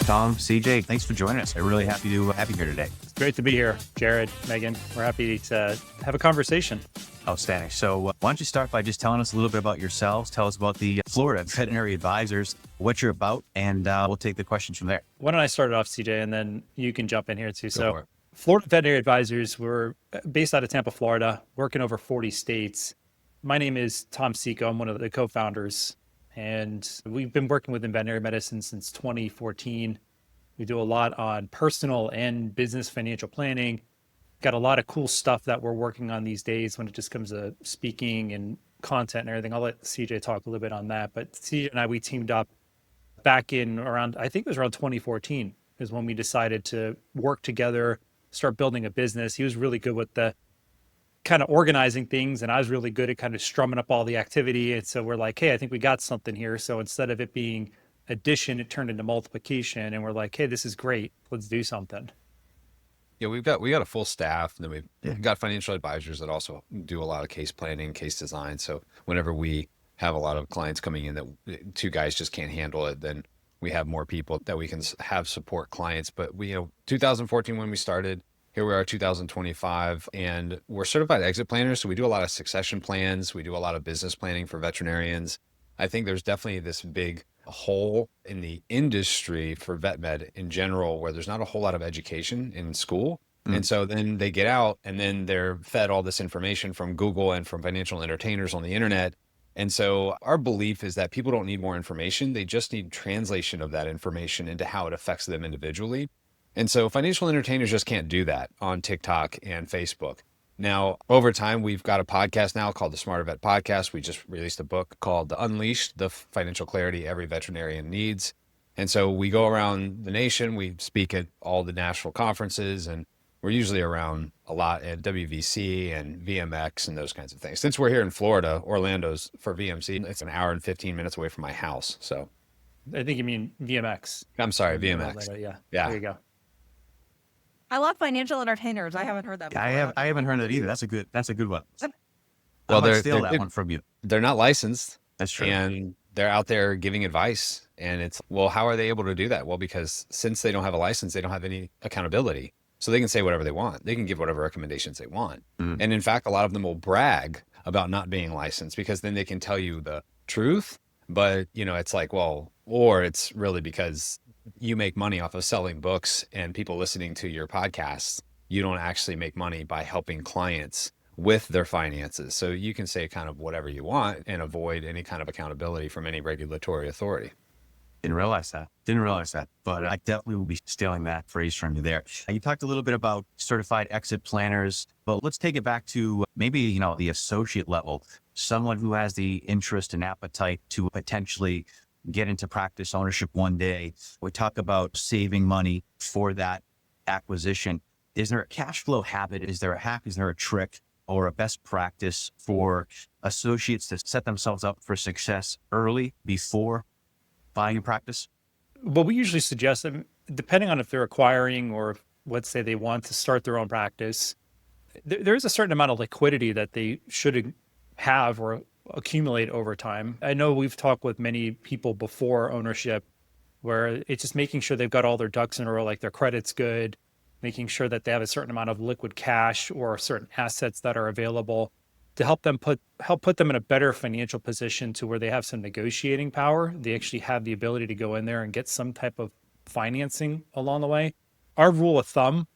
Tom, CJ, thanks for joining us. I'm really happy to have you here today. It's great to be here, Jared, Megan. We're happy to have a conversation. Outstanding. So why don't you start by just telling us a little bit about yourselves? Tell us about the Florida Veterinary Advisors, what you're about, and we'll take the questions from there. Why don't I start it off, CJ, and then you can jump in here too. So Florida Veterinary Advisors, we're based out of Tampa, Florida, working over 40 states. My name is Tom Seeko. I'm one of the co-founders, and we've been working within veterinary medicine since 2014. We do a lot on personal and business financial planning. Got a lot of cool stuff that we're working on these days when it just comes to speaking and content and everything. I'll let CJ talk a little bit on that. But CJ and I, we teamed up back in around, I think it was around 2014 is when we decided to work together, start building a business. He was really good with the kind of organizing things, and I was really good at kind of strumming up all the activity. And so we're like, hey, I think we got something here. So instead of it being addition, it turned into multiplication, and we're like, hey, this is great. Let's do something. Yeah, we got a full staff, and then we've got financial advisors that also do a lot of case planning, case design. So whenever we have a lot of clients coming in that two guys just can't handle it, then we have more people that we can have support clients. But we, 2014 when we started, here we are 2025, and we're certified exit planners. So we do a lot of succession plans. We do a lot of business planning for veterinarians. I think there's definitely this big hole in the industry for vet med in general, where there's not a whole lot of education in school. And so then they get out and then they're fed all this information from Google and from financial entertainers on the internet. And so our belief is that people don't need more information. They just need translation of that information into how it affects them individually. And so financial entertainers just can't do that on TikTok and Facebook. Now, over time, we've got a podcast now called the Smarter Vet Podcast. We just released a book called Unleashed, the Financial Clarity Every Veterinarian Needs. And so we go around the nation, we speak at all the national conferences, and we're usually around a lot at WVC and VMX and those kinds of things. Since we're here in Florida, Orlando's for VMC, it's an hour and 15 minutes away from my house. So I think you mean VMX. I'm sorry, VMX. Yeah. Yeah. There you go. I love financial entertainers. I haven't heard that before. I haven't heard that either. That's a good one. Well, I might steal that one from you. They're not licensed. That's true. And they're out there giving advice. And it's, well, how are they able to do that? Well, because since they don't have a license, they don't have any accountability. So they can say whatever they want. They can give whatever recommendations they want. And in fact, a lot of them will brag about not being licensed because then they can tell you the truth. But, it's like, well, or it's really because you make money off of selling books and people listening to your podcasts. You don't actually make money by helping clients with their finances. So you can say kind of whatever you want and avoid any kind of accountability from any regulatory authority. Didn't realize that, but I definitely will be stealing that phrase from you there. You talked a little bit about certified exit planners, but let's take it back to maybe, the associate level, someone who has the interest and appetite to potentially get into practice ownership one day. We talk about saving money for that acquisition. Is there a cash flow habit? Is there a hack? Is there a trick or a best practice for associates to set themselves up for success early before buying a practice? Well, we usually suggest them, depending on if they're acquiring or if, let's say they want to start their own practice, there is a certain amount of liquidity that they should have or accumulate over time. I know we've talked with many people before ownership where it's just making sure they've got all their ducks in a row, like their credit's good, making sure that they have a certain amount of liquid cash or certain assets that are available to help put them in a better financial position to where they have some negotiating power. They actually have the ability to go in there and get some type of financing along the way. Our rule of thumb,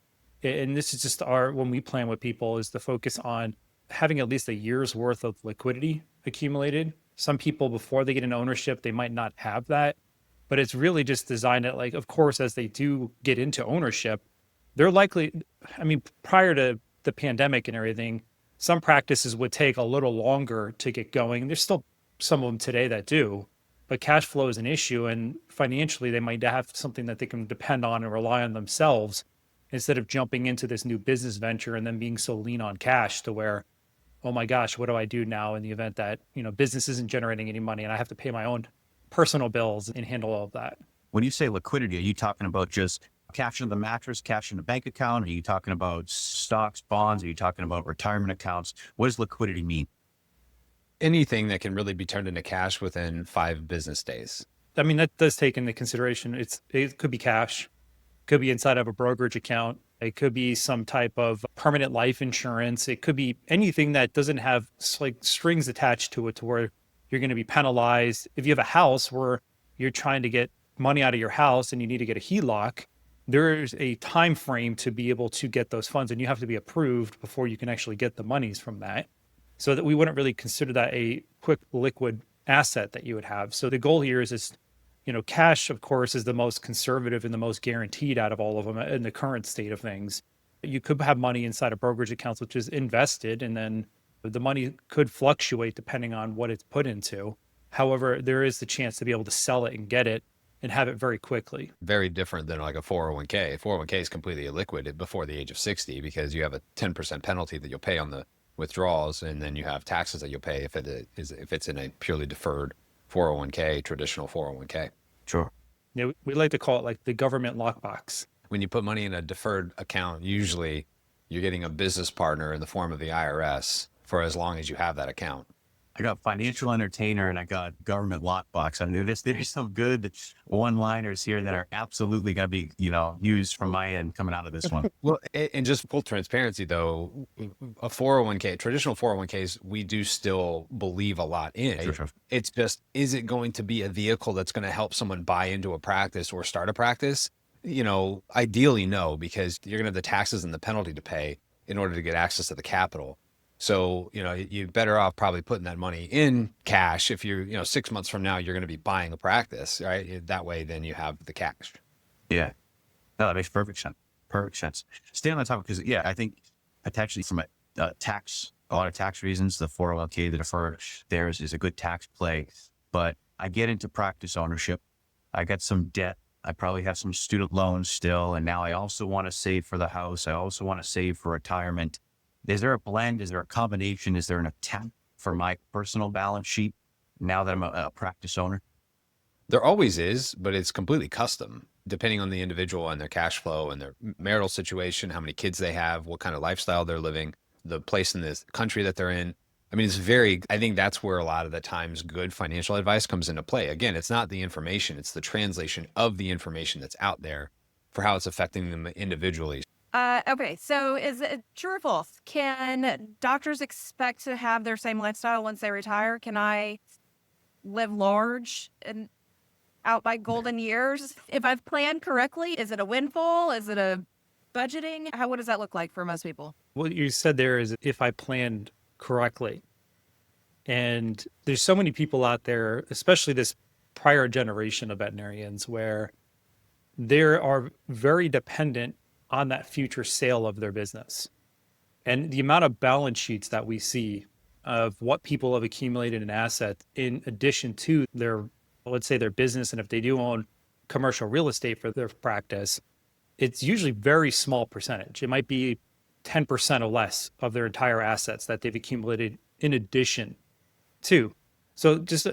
and this is just when we plan with people, is to focus on having at least a year's worth of liquidity accumulated. Some people, before they get into ownership, they might not have that, but it's really just designed at, like, of course, as they do get into ownership, they're likely, prior to the pandemic and everything, some practices would take a little longer to get going. There's still some of them today that do, but cash flow is an issue, and financially they might have something that they can depend on and rely on themselves instead of jumping into this new business venture and then being so lean on cash to where, oh my gosh, what do I do now in the event that, business isn't generating any money and I have to pay my own personal bills and handle all of that? When you say liquidity, are you talking about just cash in the mattress, cash in the bank account? Are you talking about stocks, bonds? Are you talking about retirement accounts? What does liquidity mean? Anything that can really be turned into cash within 5 business days. I mean, that does take into consideration. It could be cash, could be inside of a brokerage account. It could be some type of permanent life insurance. It could be anything that doesn't have like strings attached to it to where you're going to be penalized. If you have a house where you're trying to get money out of your house and you need to get a HELOC, there's a time frame to be able to get those funds, and you have to be approved before you can actually get the monies from that. So that we wouldn't really consider that a quick liquid asset that you would have. So the goal here is cash, of course, is the most conservative and the most guaranteed out of all of them in the current state of things. You could have money inside of brokerage accounts, which is invested, and then the money could fluctuate depending on what it's put into. However, there is the chance to be able to sell it and get it and have it very quickly. Very different than like a 401k. A 401k is completely illiquid before the age of 60 because you have a 10% penalty that you'll pay on the withdrawals, and then you have taxes that you'll pay if it's in a purely deferred 401k, traditional 401k. Sure. Yeah, we like to call it like the government lockbox. When you put money in a deferred account, usually you're getting a business partner in the form of the IRS for as long as you have that account. I got financial entertainer and I got government lockbox. I knew there's some good one-liners here that are absolutely going to be, used from my end coming out of this one. Well, and just full transparency though, a 401k, traditional 401ks, we do still believe a lot in. Sure. It's just, is it going to be a vehicle that's going to help someone buy into a practice or start a practice? Ideally no, because you're going to have the taxes and the penalty to pay in order to get access to the capital. So, you're better off probably putting that money in cash. If you're, 6 months from now, you're going to be buying a practice, right? That way, then you have the cash. Yeah. No, that makes perfect sense. Perfect sense. Stay on that topic because, I think attached from a lot of tax reasons, the 401k, the deferred, theirs is a good tax play. But I get into practice ownership. I got some debt. I probably have some student loans still. And now I also want to save for the house. I also want to save for retirement. Is there a blend? Is there a combination? Is there an attempt for my personal balance sheet now that I'm a practice owner? There always is, but it's completely custom depending on the individual and their cash flow and their marital situation, how many kids they have, what kind of lifestyle they're living, the place in this country that they're in. I mean, I think that's where a lot of the times good financial advice comes into play. Again, it's not the information, it's the translation of the information that's out there for how it's affecting them individually. Okay, so is it true or false? Can doctors expect to have their same lifestyle once they retire? Can I live large and out my golden years? If I've planned correctly, is it a windfall? Is it a budgeting? What does that look like for most people? What you said there is if I planned correctly. And there's so many people out there, especially this prior generation of veterinarians, where they are very dependent on that future sale of their business. And the amount of balance sheets that we see of what people have accumulated in assets in addition to their, let's say, their business, and if they do own commercial real estate for their practice, it's usually very small percentage. It might be 10% or less of their entire assets that they've accumulated in addition to. So just,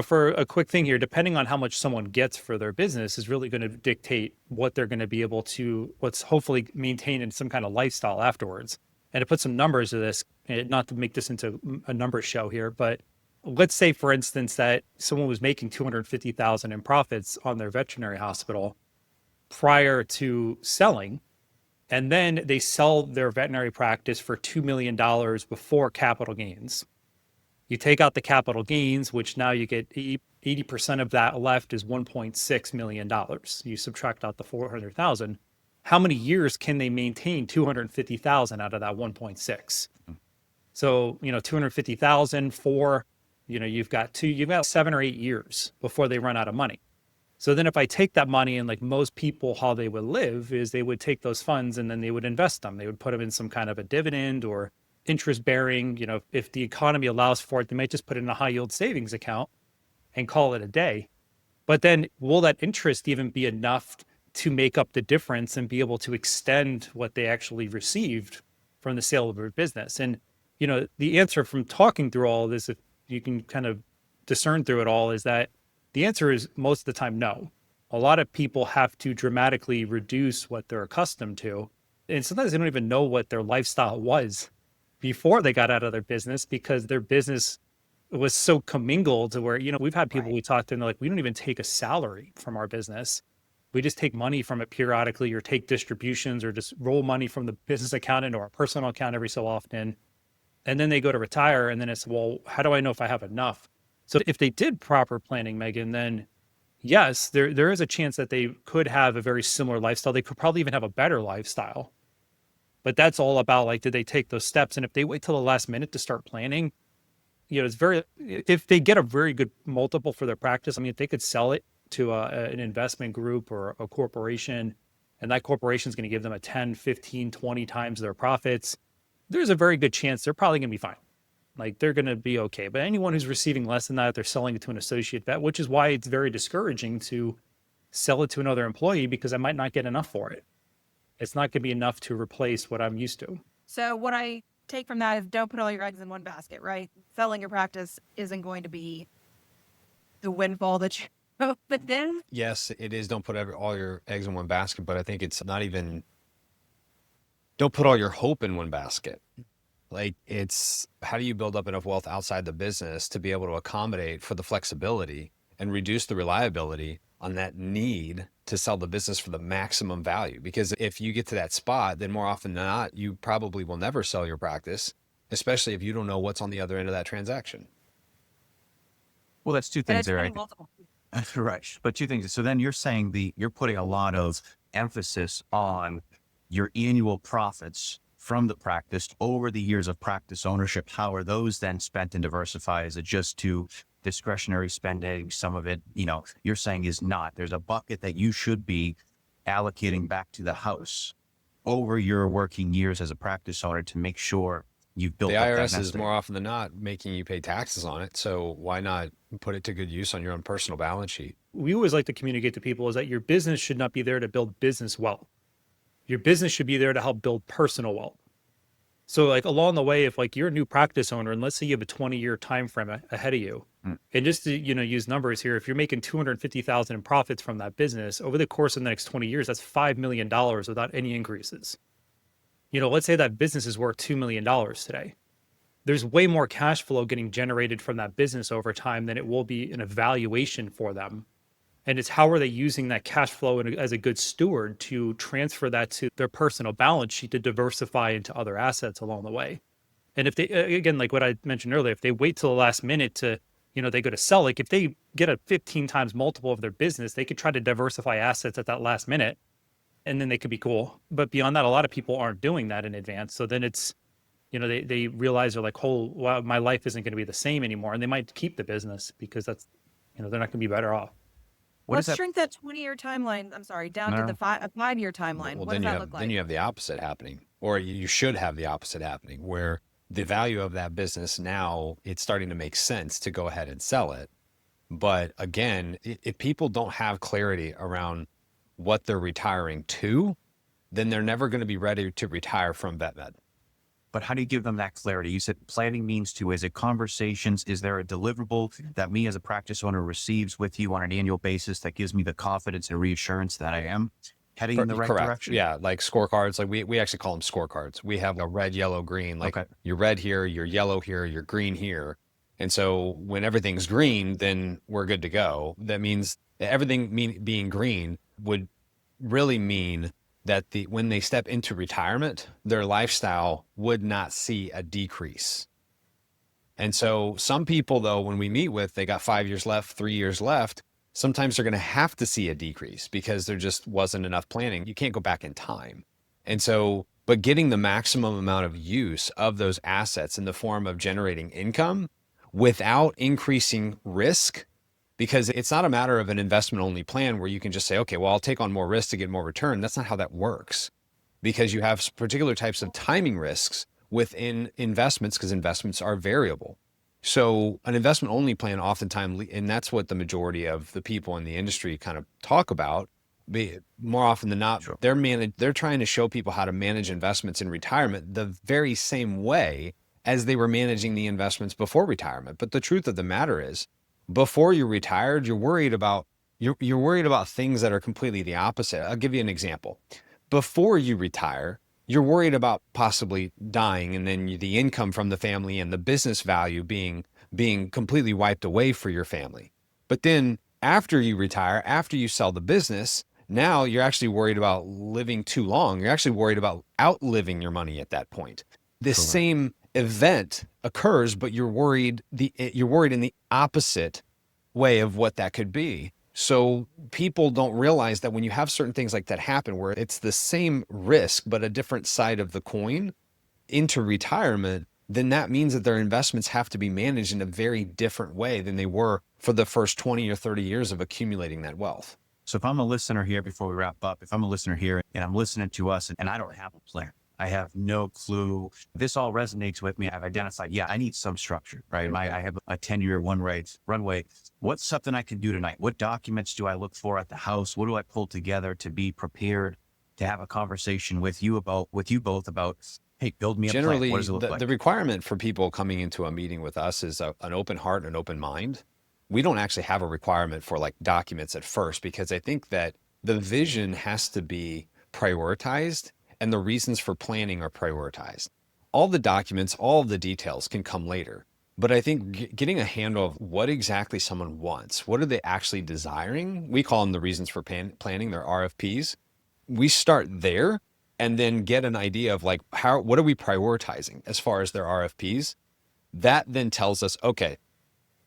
for a quick thing here, depending on how much someone gets for their business is really going to dictate what they're going to be able to, what's hopefully maintain in some kind of lifestyle afterwards. And to put some numbers to this, not to make this into a numbers show here, but let's say, for instance, that someone was making $250,000 in profits on their veterinary hospital prior to selling, and then they sell their veterinary practice for $2 million before capital gains. You take out the capital gains, which now you get 80% of that left is $1.6 million. You subtract out the 400,000. How many years can they maintain 250,000 out of that 1.6? So, 250,000 for, you've got 7 or 8 years before they run out of money. So then if I take that money, and like most people, how they would live is they would take those funds and then they would invest them. They would put them in some kind of a dividend or interest bearing. If the economy allows for it, they might just put it in a high yield savings account and call it a day. But then will that interest even be enough to make up the difference and be able to extend what they actually received from the sale of their business? And, the answer from talking through all of this, if you can kind of discern through it all, is that the answer is most of the time, no. A lot of people have to dramatically reduce what they're accustomed to. And sometimes they don't even know what their lifestyle was before they got out of their business, because their business was so commingled to where, we've had people we talked to and they're like, we don't even take a salary from our business. We just take money from it periodically or take distributions or just roll money from the business account into our personal account every so often. And then they go to retire and then it's, well, how do I know if I have enough? So if they did proper planning, Megan, then yes, there is a chance that they could have a very similar lifestyle. They could probably even have a better lifestyle. But that's all about like, did they take those steps? And if they wait till the last minute to start planning, it's if they get a very good multiple for their practice, I mean, if they could sell it to an investment group or a corporation, and that corporation is going to give them a 10, 15, 20 times their profits, there's a very good chance they're probably going to be fine. Like they're going to be okay. But anyone who's receiving less than that, they're selling it to an associate vet, which is why it's very discouraging to sell it to another employee because I might not get enough for it. It's not going to be enough to replace what I'm used to. So what I take from that is don't put all your eggs in one basket, right? Selling your practice isn't going to be the windfall that you hope, but then Yes, it is. Don't put all your eggs in one basket, but I think it's not even, don't put all your hope in one basket. Like it's, how do you build up enough wealth outside the business to be able to accommodate for the flexibility and reduce the reliability on that need to sell the business for the maximum value? Because if you get to that spot, then more often than not, you probably will never sell your practice, especially if you don't know what's on the other end of that transaction. Well, that's two and things it's there. pretty multiple. Right. But two things. So then you're saying you're putting a lot of emphasis on your annual profits from the practice over the years of practice ownership. How are those then spent and diversified? Is it just to discretionary spending? Some of it, you're saying is not. There's a bucket that you should be allocating back to the house over your working years as a practice owner to make sure you've built The up that IRS nest is egg. more often than not making you pay taxes on it. So why not put it to good use on your own personal balance sheet? We always like to communicate to people is that your business should not be there to build business wealth. Your business should be there to help build personal wealth. So like along the way, if like you're a new practice owner and let's say you have a 20-year time frame ahead of you, and just to, use numbers here, if you're making $250,000 in profits from that business over the course of the next 20 years, that's $5 million without any increases. Let's say that business is worth $2 million today. There's way more cash flow getting generated from that business over time than it will be an evaluation for them. And it's how are they using that cash flow as a good steward to transfer that to their personal balance sheet to diversify into other assets along the way. And if they, again, like what I mentioned earlier, if they wait till the last minute to, they go to sell, like if they get a 15 times multiple of their business, they could try to diversify assets at that last minute and then they could be cool. But beyond that, a lot of people aren't doing that in advance. So then it's, they realize they're like, oh, wow, my life isn't going to be the same anymore. And they might keep the business because that's, they're not going to be better off. Let's shrink that 20-year timeline. I'm sorry, down to the 5-year timeline. Well, what does that look like? Then you have the opposite happening, or you should have the opposite happening, where the value of that business now, it's starting to make sense to go ahead and sell it. But again, if people don't have clarity around what they're retiring to, then they're never going to be ready to retire from VetMed. But how do you give them that clarity? You said planning means to, is it conversations? Is there a deliverable that me as a practice owner receives with you on an annual basis that gives me the confidence and reassurance that I am heading in the right Correct. direction? Yeah, like scorecards. Like we actually call them scorecards. We have a red, yellow, green. Like you're red here, you're yellow here, you're green here. And so when everything's green, then we're good to go. That means everything being green would really mean that when they step into retirement, their lifestyle would not see a decrease. And so some people, though, when we meet with, they got 5 years left, 3 years left, sometimes they're going to have to see a decrease because there just wasn't enough planning. You can't go back in time. And so, but getting the maximum amount of use of those assets in the form of generating income without increasing risk, because it's not a matter of an investment only plan where you can just say, okay, well, I'll take on more risk to get more return. That's not how that works, because you have particular types of timing risks within investments, because investments are variable. So an investment only plan oftentimes, and that's what the majority of the people in the industry kind of talk about, more often than not, Sure. They're trying to show people how to manage investments in retirement the very same way as they were managing the investments before retirement. But the truth of the matter is, before you're retired, you're worried about things that are completely the opposite. I'll give you an example. Before you retire, you're worried about possibly dying, and then the income from the family and the business value being being completely wiped away for your family. But then after you retire, after you sell the business, now you're actually worried about living too long. You're actually worried about outliving your money at that point. The Correct. same event occurs, but you're worried in the opposite way of what that could be. So people don't realize that when you have certain things like that happen, where it's the same risk, but a different side of the coin into retirement, then that means that their investments have to be managed in a very different way than they were for the first 20 or 30 years of accumulating that wealth. So if I'm a listener here, before we wrap up, if I'm a listener here and I'm listening to us and I don't have a plan, I have no clue. This all resonates with me. I've identified, yeah, I need some structure, right? I have a 10-year runway. What's something I can do tonight? What documents do I look for at the house? What do I pull together to be prepared to have a conversation with you both about, hey, build me a plan. Generally, What does it look like? the requirement for people coming into a meeting with us is an open heart and an open mind. We don't actually have a requirement for like documents at first, because I think that the vision has to be prioritized and the reasons for planning are prioritized. All the documents, all of the details can come later. But I think getting a handle of what exactly someone wants, what are they actually desiring? We call them the reasons for planning, their RFPs. We start there and then get an idea of like, what are we prioritizing as far as their RFPs? That then tells us, okay,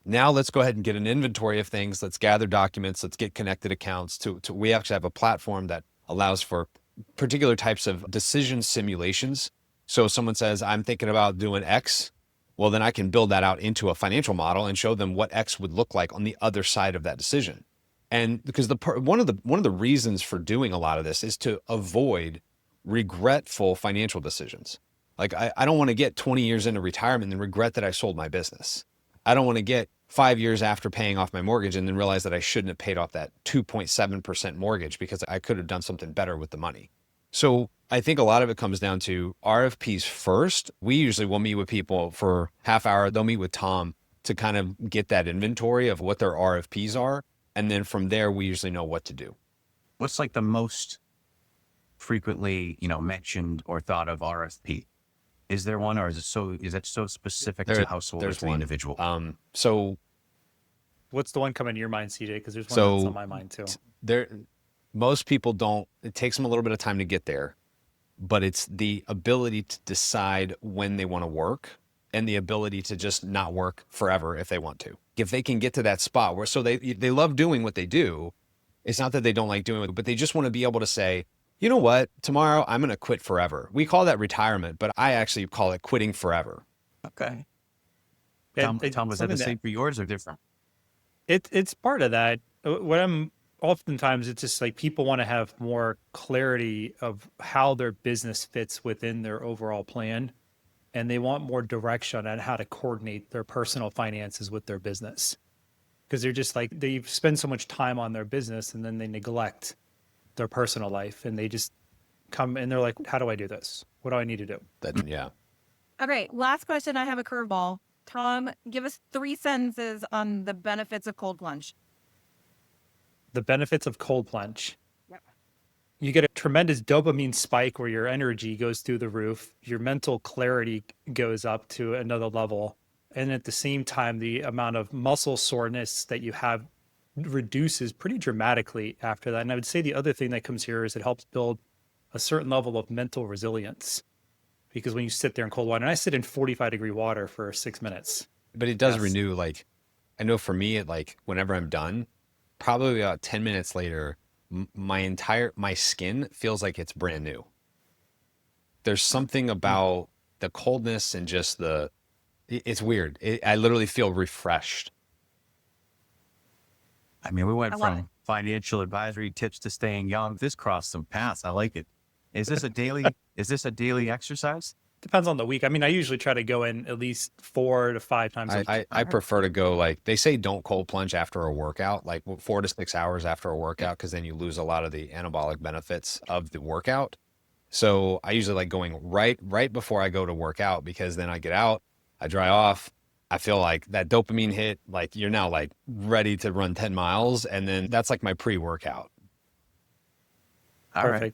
now let's go ahead and get an inventory of things. Let's gather documents. Let's get connected accounts we actually have a platform that allows for particular types of decision simulations. So if someone says, I'm thinking about doing X, well, then I can build that out into a financial model and show them what X would look like on the other side of that decision. And because one of the reasons for doing a lot of this is to avoid regretful financial decisions. Like I don't want to get 20 years into retirement and regret that I sold my business. I don't want to get 5 years after paying off my mortgage and then realize that I shouldn't have paid off that 2.7% mortgage because I could have done something better with the money. So I think a lot of it comes down to RFPs first. We usually will meet with people for half hour. They'll meet with Tom to kind of get that inventory of what their RFPs are. And then from there, we usually know what to do. What's like the most frequently, mentioned or thought of RFP? Is there one, or is that so specific to household or to the individual? So What's the one coming to your mind, CJ? Because there's one that's on my mind too. Most people don't, it takes them a little bit of time to get there, but it's the ability to decide when they want to work and the ability to just not work forever if they want to. If they can get to that spot where, so they love doing what they do. It's not that they don't like doing it, but they just want to be able to say, you know what, tomorrow I'm going to quit forever. We call that retirement, but I actually call it quitting forever. Okay. And Tom, was that the same for yours or different? It's part of that. Oftentimes it's just like people want to have more clarity of how their business fits within their overall plan. And they want more direction on how to coordinate their personal finances with their business. Because they're just like, they spend so much time on their business and then they neglect their personal life, and they just come and they're like, how do I do this? What do I need to do? Yeah. Okay, last question. I have a curveball. Tom, give us 3 sentences on the benefits of cold plunge. The benefits of cold plunge. Yep. You get a tremendous dopamine spike where your energy goes through the roof. Your mental clarity goes up to another level. And at the same time, the amount of muscle soreness that you have reduces pretty dramatically after that. And I would say the other thing that comes here is it helps build a certain level of mental resilience, because when you sit there in cold water, and I sit in 45-degree water for 6 minutes. But it does renew. Like, I know for me, whenever I'm done, probably about 10 minutes later, my skin feels like it's brand new. There's something about the coldness and just it's weird. I literally feel refreshed. I mean, we went from financial advisory tips to staying young. This crossed some paths. I like it. Is this a daily exercise? Depends on the week. I mean, I usually try to go in at least 4 to 5 times a week. I prefer to go, they say don't cold plunge after a workout, 4 to 6 hours after a workout, because then you lose a lot of the anabolic benefits of the workout. So I usually like going right before I go to work out, because then I get out, I dry off. I feel like that dopamine hit, you're now ready to run 10 miles. And then that's my pre-workout. Perfect. Right.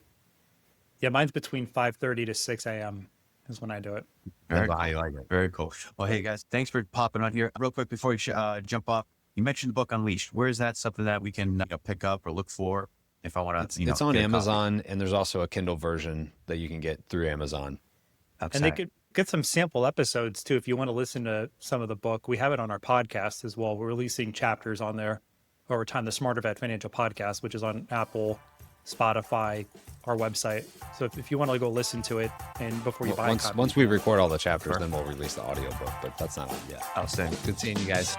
Yeah, mine's between 5:30 to 6 a.m. is when I do it. Very That's cool. how you like it. Very cool. Well, hey guys, thanks for popping on here. Real quick before we jump off, you mentioned the book Unleashed. Where is that something that we can pick up or look for if I want to? It's on Amazon, and there's also a Kindle version that you can get through Amazon. And they could get some sample episodes too if you want to listen to some of the book. We have it on our podcast as well. We're releasing chapters on there over time. The Smarter Vet Financial Podcast, which is on Apple, Spotify, our website. So if you want to go listen to it and before you buy a copy, Once we record all the chapters, then we'll release the audio book, but that's not it yet. Outstanding. Good seeing you guys.